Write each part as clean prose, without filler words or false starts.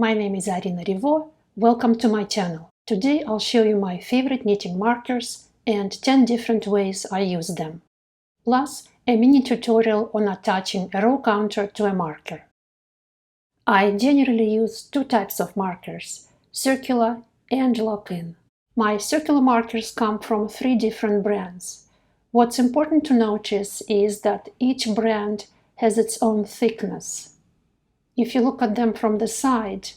My name is Arina Rivo. Welcome to my channel. Today I'll show you my favorite knitting markers and 10 different ways I use them. Plus, a mini tutorial on attaching a row counter to a marker. I generally use two types of markers, circular and lock-in. My circular markers come from 3 different brands. What's important to notice is that each brand has its own thickness. If you look at them from the side,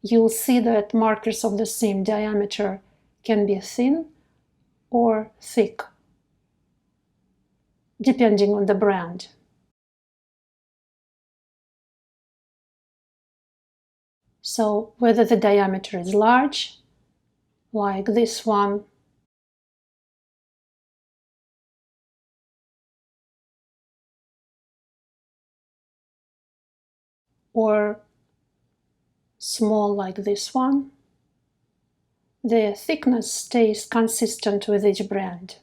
you'll see that markers of the same diameter can be thin or thick, depending on the brand. So whether the diameter is large, like this one, or small like this one, the thickness stays consistent with each brand.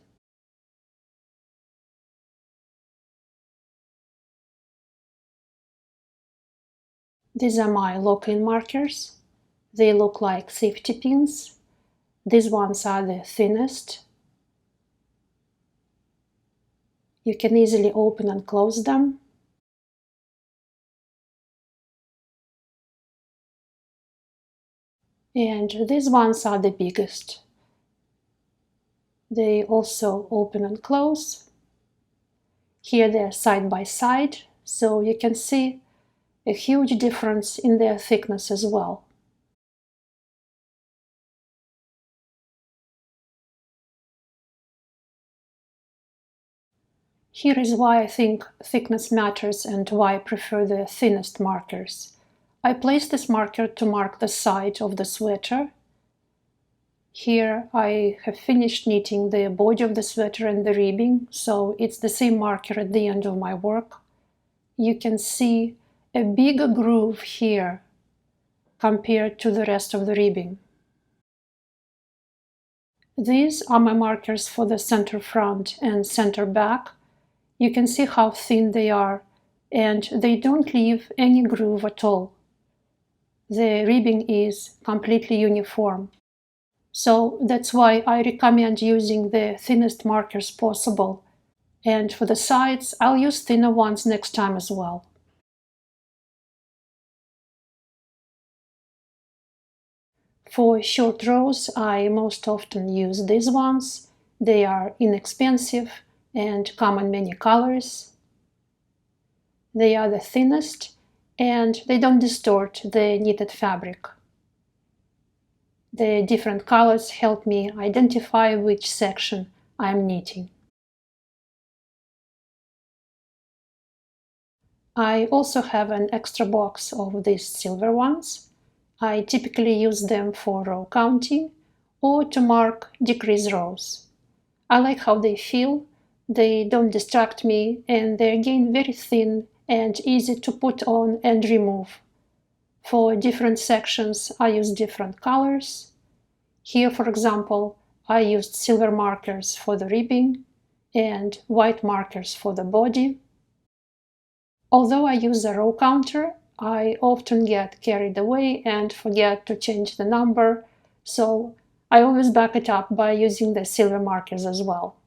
These are my lock-in markers. They look like safety pins. These ones are the thinnest. You can easily open and close them. And these ones are the biggest. They also open and close. Here they're side by side, so you can see a huge difference in their thickness as well. Here is why I think thickness matters and why I prefer the thinnest markers. I place this marker to mark the side of the sweater. Here I have finished knitting the body of the sweater and the ribbing, so it's the same marker at the end of my work. You can see a bigger groove here compared to the rest of the ribbing. These are my markers for the center front and center back. You can see how thin they are, and they don't leave any groove at all. The ribbing is completely uniform. So that's why I recommend using the thinnest markers possible. And for the sides, I'll use thinner ones next time as well. For short rows, I most often use these ones. They are inexpensive and come in many colors. They are the thinnest and they don't distort the knitted fabric. The different colors help me identify which section I'm knitting. I also have an extra box of these silver ones. I typically use them for row counting or to mark decrease rows. I like how they feel. They don't distract me, and they're again very thin and easy to put on and remove. For different sections, I use different colors. Here, for example, I used silver markers for the ribbing and white markers for the body. Although I use a row counter, I often get carried away and forget to change the number, so I always back it up by using the silver markers as well.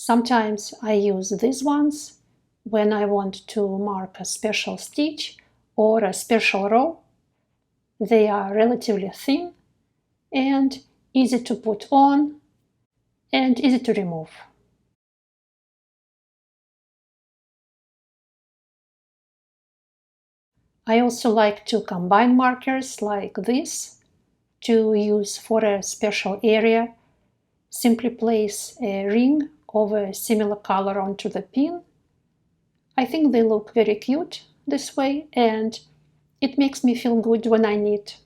Sometimes I use these ones when I want to mark a special stitch or a special row. They are relatively thin and easy to put on and easy to remove. I also like to combine markers like this to use for a special area. Simply place a ring of a similar color onto the pin. I think they look very cute this way, and it makes me feel good when I knit.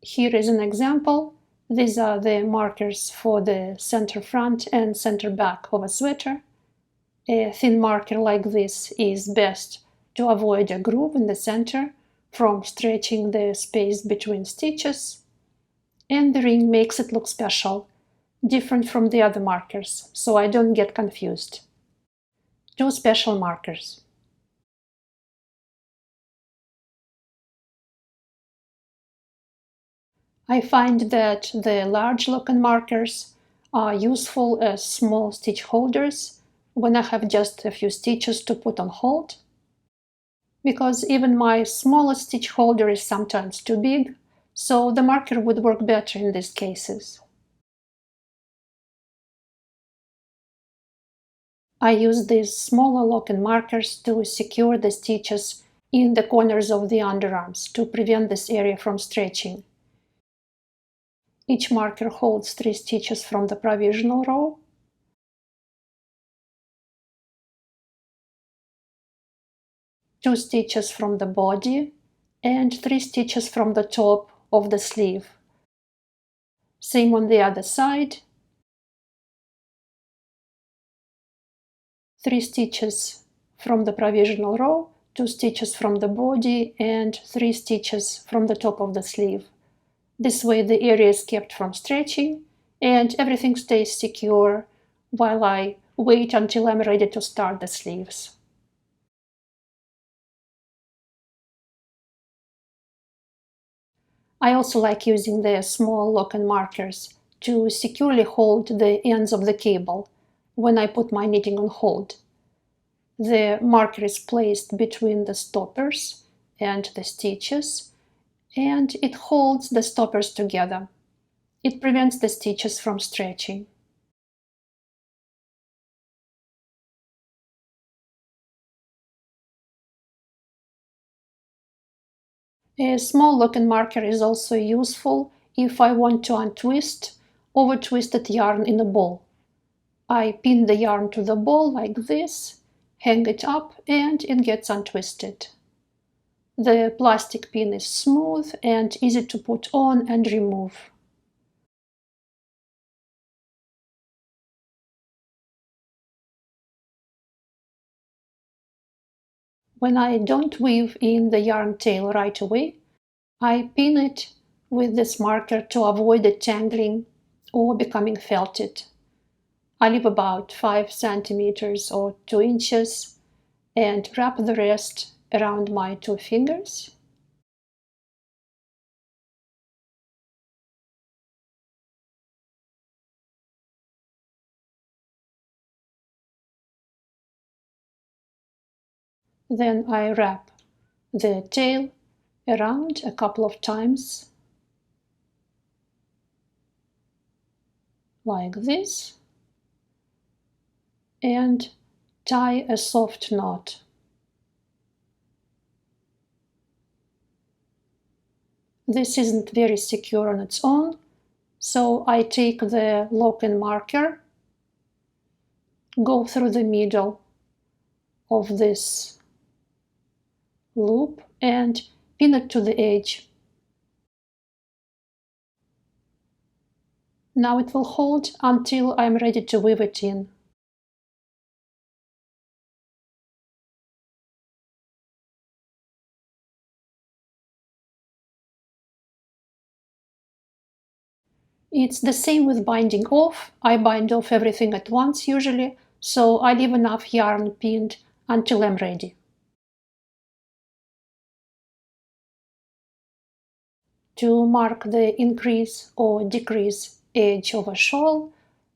Here is an example. These are the markers for the center front and center back of a sweater. A thin marker like this is best to avoid a groove in the center from stretching the space between stitches. And the ring makes it look special, different from the other markers, so I don't get confused. 2 special markers. I find that the large lock-in markers are useful as small stitch holders when I have just a few stitches to put on hold, because even my smallest stitch holder is sometimes too big, so the marker would work better in these cases. I use these smaller lock-in markers to secure the stitches in the corners of the underarms to prevent this area from stretching. Each marker holds 3 stitches from the provisional row, 2 stitches from the body, and 3 stitches from the top of the sleeve. Same on the other side. 3 stitches from the provisional row, 2 stitches from the body, and 3 stitches from the top of the sleeve. This way the area is kept from stretching and everything stays secure while I wait until I'm ready to start the sleeves. I also like using the small lock-in markers to securely hold the ends of the cable when I put my knitting on hold. The marker is placed between the stoppers and the stitches, and it holds the stoppers together. It prevents the stitches from stretching. A small lock-in marker is also useful if I want to untwist over-twisted yarn in a ball. I pin the yarn to the ball like this, hang it up, and it gets untwisted. The plastic pin is smooth and easy to put on and remove. When I don't weave in the yarn tail right away, I pin it with this marker to avoid it tangling or becoming felted. I leave about 5 centimeters or 2 inches and wrap the rest around my 2 fingers. Then I wrap the tail around a couple of times, like this, and tie a soft knot. This isn't very secure on its own, so I take the lock-in marker, go through the middle of this loop and pin it to the edge. Now it will hold until I'm ready to weave it in. It's the same with binding off. I bind off everything at once usually, so I leave enough yarn pinned until I'm ready. To mark the increase or decrease edge of a shawl,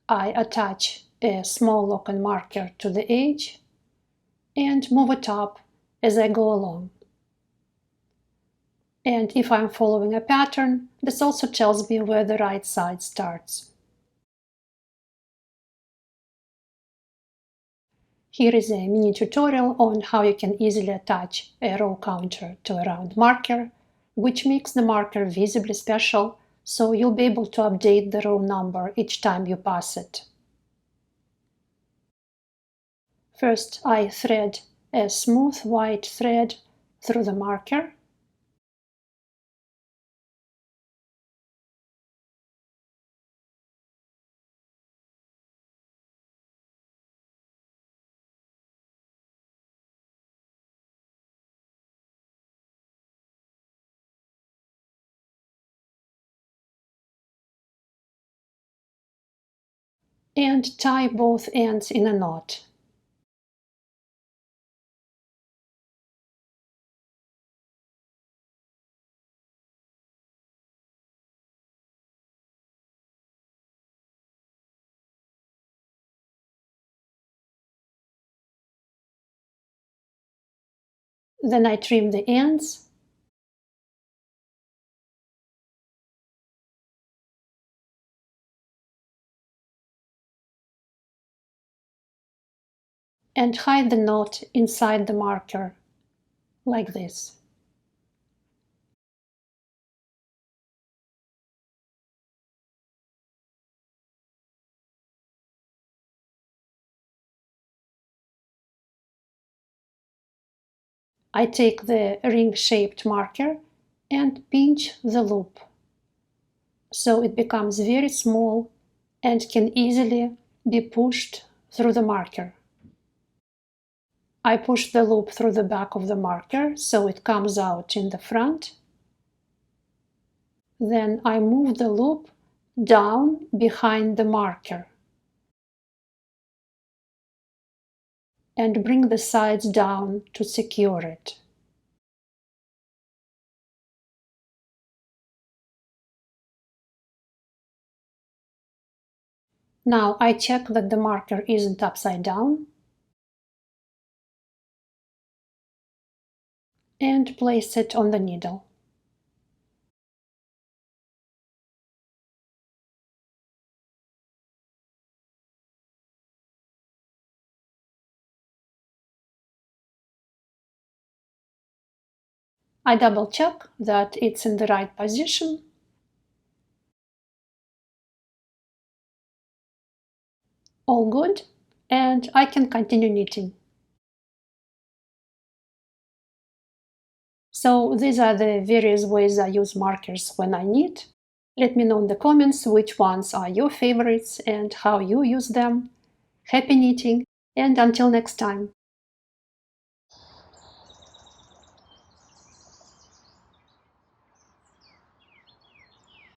I attach a small lock-in marker to the edge and move it up as I go along. And if I'm following a pattern, this also tells me where the right side starts. Here is a mini tutorial on how you can easily attach a row counter to a round marker, which makes the marker visibly special, so you'll be able to update the row number each time you pass it. First, I thread a smooth white thread through the marker. And tie both ends in a knot. Then I trim the ends. And hide the knot inside the marker, like this. I take the ring-shaped marker and pinch the loop, so it becomes very small and can easily be pushed through the marker. I push the loop through the back of the marker so it comes out in the front. Then I move the loop down behind the marker and bring the sides down to secure it. Now I check that the marker isn't upside down and place it on the needle. I double check that it's in the right position. All good, and I can continue knitting. So these are the various ways I use markers when I knit. Let me know in the comments which ones are your favorites and how you use them. Happy knitting, and until next time!